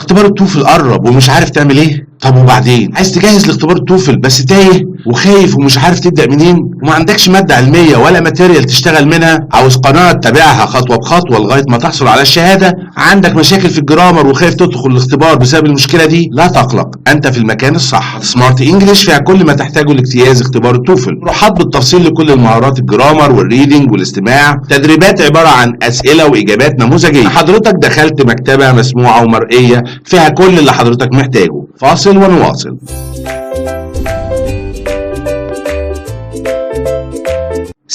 اختبار التوفل قرب ومش عارف تعمل ايه؟ طب وبعدين عايز تجهز لاختبار التوفل بس تايه وخايف ومش عارف تبدا منين وما عندكش ماده علميه ولا ماتيريال تشتغل منها، عاوز قناه تتابعها خطوه بخطوه لغايه ما تحصل على الشهاده، عندك مشاكل في الجرامر وخايف تدخل الاختبار بسبب المشكله دي، لا تقلق، انت في المكان الصح. سمارت انجلش فيها كل ما تحتاجه لاجتياز اختبار التوفل، روحات بالتفصيل لكل المهارات الجرامر والريدنج والاستماع، تدريبات عباره عن اسئله واجابات نموذجيه. حضرتك دخلت مكتبه مسموعه ومرئيه فيها كل اللي حضرتك محتاجه. فاصل ونواصل.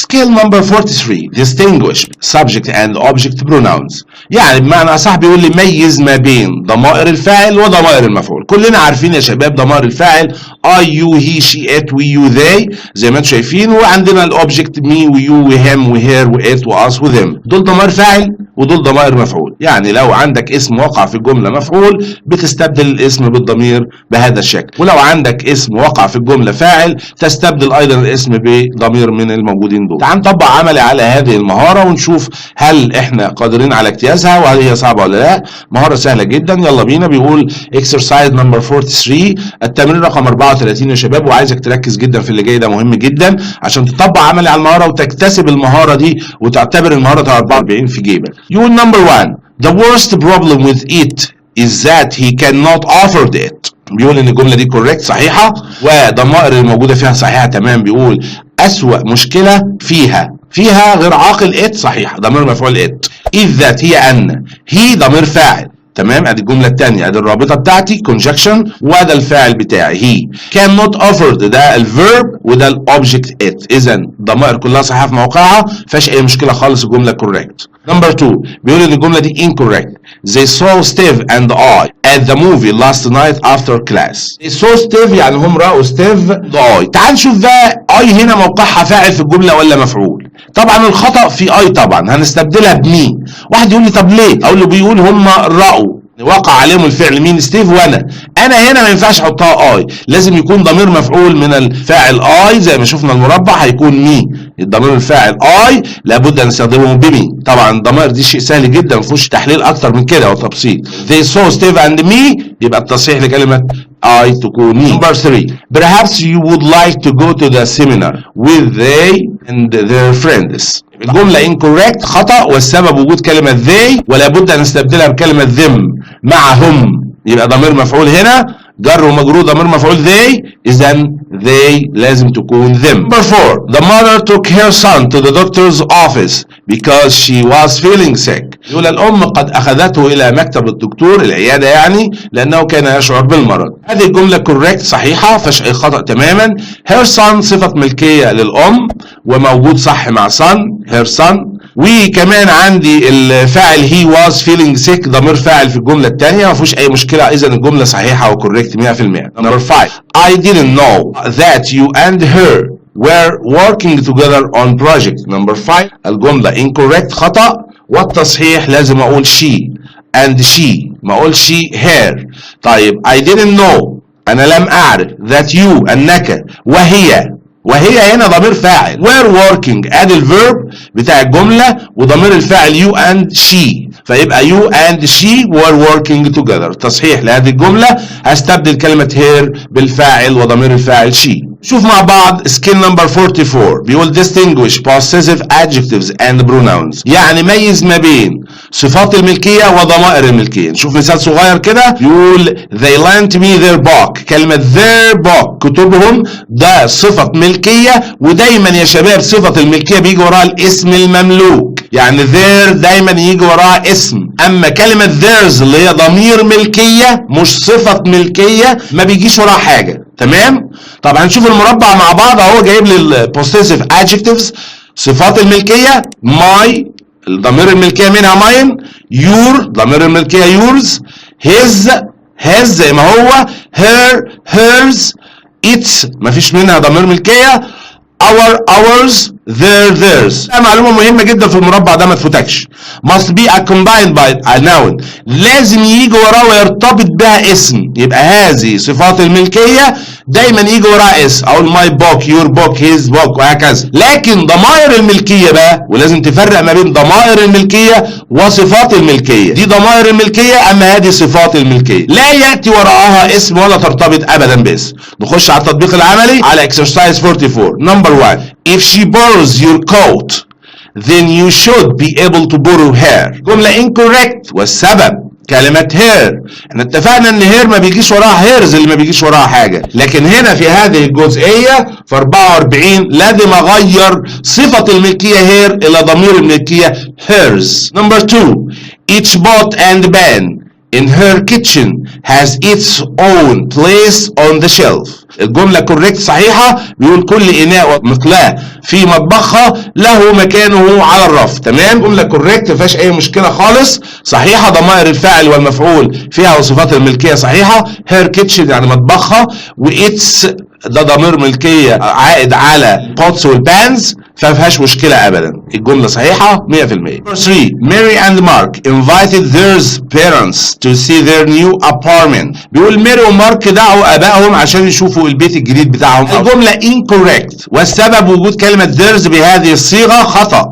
Skill number 43 distinguish subject and object pronouns. يعني بمعنى اصح بيقول لي ميز ما بين ضمائر الفاعل وضمائر المفعول. كلنا عارفين يا شباب ضمائر الفاعل I you he she it we you they زي ما انتم شايفين، وعندنا الاوبجكت me ويو وهم وهير وات واس وذم. دول ضمائر فاعل ودول ضمائر مفعول. يعني لو عندك اسم وقع في الجمله مفعول بتستبدل الاسم بالضمير بهذا الشكل، ولو عندك اسم وقع في الجمله فاعل تستبدل ايضا الاسم بضمير من الموجودين دول. تعال نطبق عملي على هذه المهاره ونشوف هل احنا قادرين على اجتيازها وهل هي صعبه ولا لا. مهاره سهله جدا، يلا بينا. بيقول exercise number 43 التمرين رقم 34 يا شباب، وعايزك تركز جدا في اللي جاي، ده مهم جدا عشان تطبق عملي على المهاره وتكتسب المهاره دي وتعتبر المهاره 44 في جيبك. يقول number 1 the worst problem with it is that he cannot afford it. بيقول ان الجمله دي correct صحيحه وضمائر الموجوده فيها صحيحه تمام. بيقول أسوأ مشكله فيها غير عاقل it صحيحه، ضمير مفعول it. is that هي ان، هي ضمير فاعل تمام. ادي الجمله الثانيه، ادي الرابطه بتاعتي conjunction وده الفاعل بتاعي هي. cannot afford ده الفيرب وده الاوبجكت it. اذا الضمائر كلها صحيحه في موقعها، فيهاش اي مشكله خالص، الجمله correct. نمبر 2 بيقول ان الجمله دي incorrect. they saw Steve and I at the movie last night after class. they saw Steve يعني هم راوا ستيف I. تعال نشوف بقى I هنا موقعها فاعل في الجمله ولا مفعول. طبعا الخطأ في I، طبعا هنستبدلها بمي. واحد يقول لي طب ليه؟ اقول له بيقول هم رأوا وقع عليهم الفعل مين؟ ستيف وانا هنا ما ينفعش احطها اي، لازم يكون ضمير مفعول من الفاعل اي زي ما شفنا المربع هيكون مي. الضمير الفاعل اي لابد ان نستخدمه بمي. طبعا الضمائر دي شيء سهل جدا ما فيهوش تحليل اكتر من كده وتبسيط. they saw Steve and me يبقى التصحيح لكلمه I تكون مي. Number 3 perhaps you would like to go to the seminar with they and their friends. الجملة incorrect خطأ والسبب وجود كلمة they ولا بد أن نستبدلها بكلمة them معهم. يبقى ضمير مفعول هنا جر ومجرور ضمير مفعول they، إذا they لازم تكون them. Number 4 the mother took her son to the doctor's office because she was feeling sick. يقول الأم قد أخذته إلى مكتب الدكتور العيادة يعني لأنه كان يشعر بالمرض. هذه الجملة correct صحيحة فيهاش أي خطأ تماما. her son صفة ملكية للأم وموجود صح مع son her son. وكمان عندي الفاعل he was feeling sick ضمير فاعل في الجملة الثانية ما فيهوش أي مشكلة، إذا الجملة صحيحة وكوريكت 100%. Number 5 I didn't know that you and her were working together on project. Number 5 الجملة incorrect خطأ والتصحيح لازم أقول she and she ما أقولش her. طيب I didn't know أنا لم أعرف that you أنك وهي هنا ضمير فاعل we're working ادي الفيرب بتاع الجمله وضمير الفاعل you and she، فيبقى you and she were working together. تصحيح لهذه الجمله هستبدل كلمه here بالفاعل وضمير الفاعل she. شوف مع بعض skill number 44 بيقول distinguish possessive adjectives and pronouns. يعني ميز ما بين صفات الملكيه وضمائر الملكيه. نشوف مثال صغير كده يقول they lent me their book. كلمه their book كتبهم ده صفه ملكيه، ودايما يا شباب صفه الملكيه بيجي وراها الاسم المملوك، يعني their دايما يجي وراها اسم. اما كلمه theirs اللي هي ضمير ملكيه مش صفه ملكيه ما بيجيش وراها حاجه. تمام؟ طب هنشوف المربع مع بعض اهو جايب لي البوسيسيف ادجكتيفز. صفات الملكيه my ضمير الملكيه منها mine، your ضمير الملكيه yours، his زي ما هو، her hers، its مفيش منها ضمير ملكيه، ours theirs. معلومة مهمة جدا في المربع ده ما تفوتكش. must be accompanied by a noun. لازم يجي وراه ويرتبط بها اسم. يبقى هذه صفات الملكية دايما يجي وراها اسم. اقول my book, your book, his book وهكذا. لكن ضمائر الملكية بقى، ولازم تفرق ما بين ضمائر الملكية وصفات الملكية. دي ضمائر الملكية، اما هذه صفات الملكية. لا يأتي وراءها اسم ولا ترتبط ابدا باسم. نخش على التطبيق العملي على exercise 44. number 1. if she borrows your coat then you should be able to borrow her. جملة incorrect والسبب كلمة her. احنا اتفقنا ان her ما بيجيش وراها hers اللي ما بيجيش وراها حاجة، لكن هنا في هذه الجزئية في 44 لازم اغير صفة الملكية her الى ضمير الملكية hers. number 2. each pot and pan in her kitchen has its own place on the shelf. الجملة كوريكت صحيحة، بيقول كل إناء ومقلاة في مطبخها له مكانه على الرف. تمام، جملة كوريكت مفيهاش أي مشكلة خالص، صحيحة. ضمائر الفاعل والمفعول فيها وصفات الملكية صحيحة. her kitchen يعني مطبخها، وإتس ده ضمير ملكية عائد على pots والبانز، فمفيهاش مشكلة أبدا. الجملة صحيحة 100%. Number 3. Mary and Mark invited their parents to see their new apartment. بيقول ماري ومارك دعوا آبائهم عشان يشوفوا البيت الجديد بتاعهم. الجملة incorrect والسبب وجود كلمة theirs بهذه الصيغة خطأ.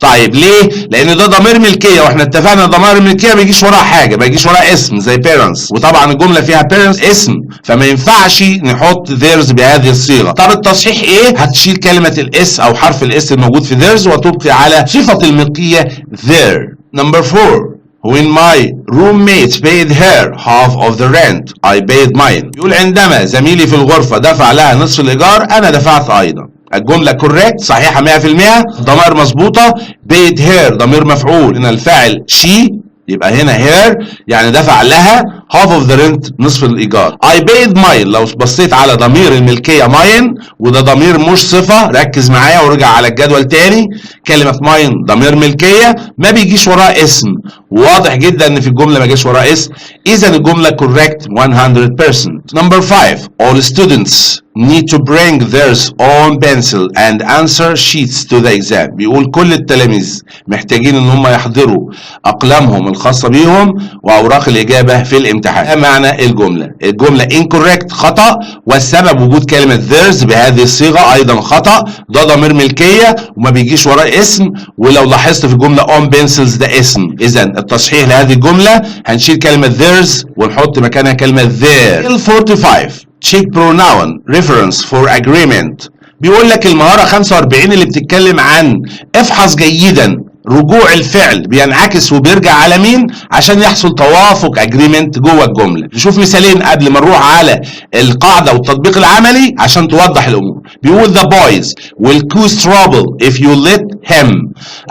طيب ليه؟ لأن ده ضمير ملكية، واحنا اتفقنا ضمائر الملكية ما بيجيش وراها حاجة، ما بيجيش وراها اسم زي parents، وطبعا الجملة فيها parents اسم، فما ينفعش نحط theirs بهذه الصيغة. طب التصحيح ايه؟ هتشيل كلمة الاس أو حرف الاس الموجود في theirs وتبقي على صفة الملكية their. number 4. when my roommate paid her half of the rent I paid mine. يقول عندما زميلي في الغرفة دفع لها نصف الإيجار أنا دفعت أيضا. الجملة كوريكت صحيحة 100%. ضمائر مظبوطة. paid her ضمير مفعول، هنا الفاعل she، يبقى هنا her يعني دفع لها half of the rent نصف الإيجار. I paid mine لو بصيت على ضمير الملكية mine وده ضمير مش صفة، ركز معايا ورجع على الجدول تاني. كلمة mine ضمير ملكية ما بيجيش وراها اسم، واضح جدا ان في الجملة ما جاش وراها اسم، إذا الجملة correct 100%. number 5. all students need to bring their own pencil and answer sheets to the exam. بيقول كل التلاميذ محتاجين ان هم يحضروا اقلامهم الخاصة بيهم واوراق الاجابة في الامتحان. ده معنى الجملة. الجملة incorrect خطأ، والسبب وجود كلمة theirs بهذه الصيغة ايضا خطأ. ده ضمير ملكية وما بيجيش وراه اسم، ولو لاحظت في الجملة on pencils ده اسم. اذا التصحيح لهذه الجملة هنشيل كلمة theirs ونحط مكانها كلمة their. 45. check pronoun reference for agreement. بيقول لك المهارة 45 اللي بتتكلم عن افحص جيدا رجوع الفعل بينعكس وبيرجع على مين عشان يحصل توافق agreement جوه الجملة. نشوف مثالين قبل ما نروح على القاعدة والتطبيق العملي عشان توضح الأمور. بيقول the boys will cause trouble if you let him.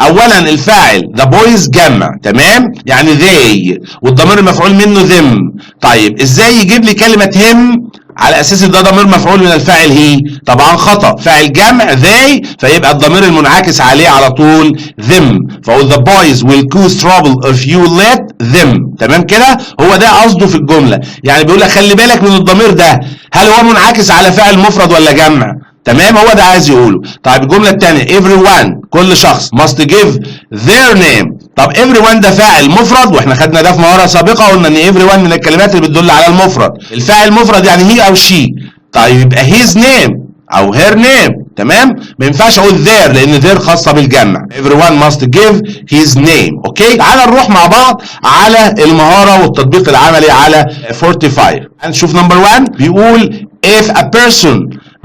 أولا الفاعل the boys جمع، تمام، يعني they، والضمير المفعول منه them. طيب ازاي يجيب لي كلمة him على اساس ان ده ضمير مفعول من الفاعل هي؟ طبعا خطأ، فاعل جمع they، فيبقى الضمير المنعكس عليه على طول them. فاقول the boys will cause trouble if you let them. تمام كده؟ هو ده قصده في الجملة، يعني بيقول لك خلي بالك من الضمير ده، هل هو منعكس على فاعل مفرد ولا جمع؟ تمام، هو ده عايز يقوله. طيب الجملة الثانية everyone كل شخص must give their name. طب everyone ده فاعل مفرد، واحنا خدنا ده في مهارة سابقة قلنا ان everyone من الكلمات اللي بتدل على المفرد. الفاعل مفرد يعني هي او she، طيب يبقى his name او her name. تمام، ما ينفعش اقول their لان their خاصة بالجمع. everyone must give his name. اوكي، تعال نروح مع بعض على المهارة والتطبيق العملي على 45. هنشوف نمبر 1 بيقول if a person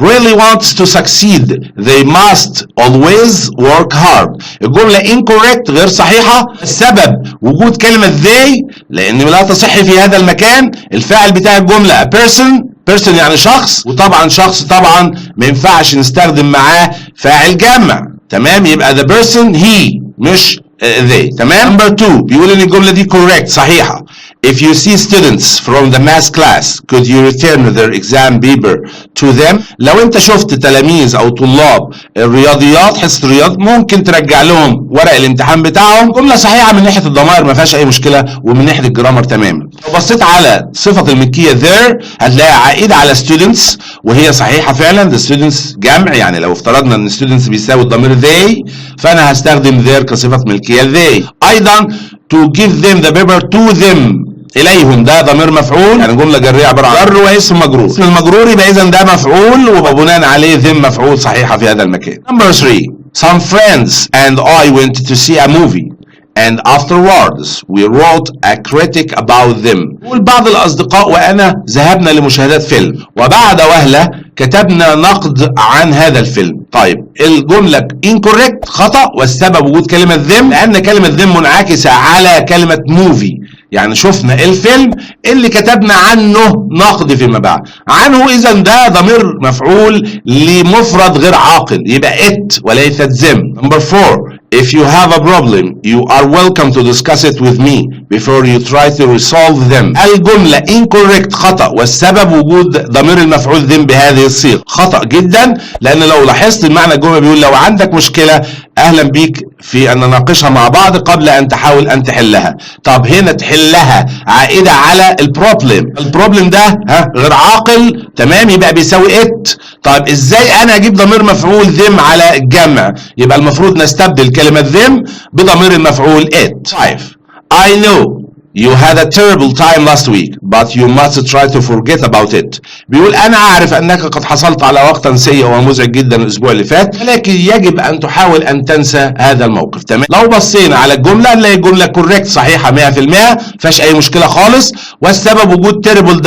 really wants to succeed they must always work hard. الجملة incorrect غير صحيحة. السبب وجود كلمة they لأن لا تصح في هذا المكان. الفاعل بتاع الجملة a person يعني شخص، وطبعا شخص طبعا ما ينفعش نستخدم معاه فاعل جمع. تمام، يبقى the person he مش they. تمام. نمبر 2 بيقول ان الجملة دي correct صحيحة. If you see students from the math class, could you return their exam paper to them? لو انت شفت تلاميذ او طلاب الرياضيات حصة الرياض ممكن ترجع لهم ورق الامتحان بتاعهم. جملة صحيحة من ناحية الضمائر ما فيهاش اي مشكلة، ومن ناحية الجرامر تماما. لو بصيت على صفة الملكية there هتلاقيها عائدة على students وهي صحيحة فعلا. the students جمع، يعني لو افترضنا ان students بيساوي الضمير they فانا هستخدم there كصفة ملكية they. ايضا to give them the paper to them إليهم ده ضمير مفعول، يعني جملة جرية عبارة عن جر واسم مجرور. اسم المجرور يبقى إذا ده مفعول وبناء عليه them مفعول صحيحة في هذا المكان. Number 3. Some friends and I went to see a movie and afterwards we wrote a critic about them. بعض الأصدقاء وأنا ذهبنا لمشاهدة فيلم وبعد وهلة كتبنا نقد عن هذا الفيلم. طيب الجملة incorrect خطأ، والسبب وجود كلمة them لأن كلمة them منعكسة على كلمة movie، يعني شفنا الفيلم اللي كتبنا عنه نقد فيما بعد. عنه إذا ده ضمير مفعول لمفرد غير عاقل يبقى it وليست them. Number 4. If you have a problem, you are welcome to discuss it with me before you try to resolve them. الجملة incorrect خطأ، والسبب وجود ضمير المفعول them بهذه الصيغة. خطأ جدا، لأن لو لاحظت المعنى الجملة بيقول لو عندك مشكلة أهلا بيك في أن نناقشها مع بعض قبل أن تحاول أن تحلها. طب هنا تحلها عائدة على البروبلم ده غير عاقل، تمام، يبقى بيساوي it. طيب ازاي انا اجيب ضمير مفعول them على الجمع؟ يبقى المفروض نستبدل كلمة them بضمير المفعول it. 5. I know you had a terrible time last week but you must try to forget about it. بيقول انا اعرف انك قد حصلت على وقتا سيء ومزعج جدا الاسبوع اللي فات، ولكن يجب ان تحاول ان تنسى هذا الموقف. تمام. لو بصينا على الجمله نلاقي الجمله كوريكت صحيحه 100%، فيهاش اي مشكله خالص، والسبب وجود terrible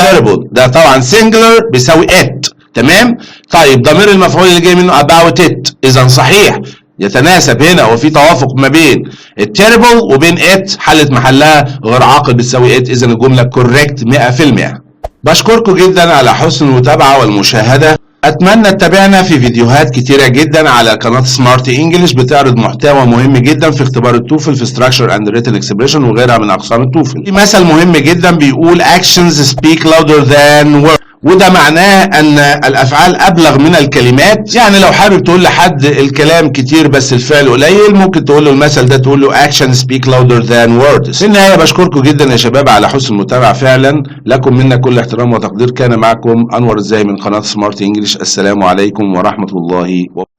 ده طبعا singular بيساوي it. تمام. طيب ضمير المفعول اللي جاي منه about it اذا صحيح، يتناسب هنا وفي توافق ما بين التيربل وبين ات، حلت محلها غير عاقل بتساوي ات، اذا الجمله كوريكت 100%. بشكركم جدا على حسن المتابعه والمشاهده. اتمنى تتابعنا في فيديوهات كتيره جدا على قناه سمارت انجلش بتعرض محتوى مهم جدا في اختبار التوفل في ستراكشر اند ريتن اكسبريشن وغيرها من اقسام التوفل. في مثل مهم جدا بيقول actions speak louder than words، وده معناه ان الافعال ابلغ من الكلمات. يعني لو حابب تقول لحد الكلام كتير بس الفعل قليل ممكن تقول له المثل ده، تقول له actions speak louder than words. في النهايه بشكركم جدا يا شباب على حسن المتابعه، فعلا لكم منا كل احترام وتقدير. كان معكم انور الزاهي من قناه سمارت انجلش. السلام عليكم ورحمه الله وبركاته.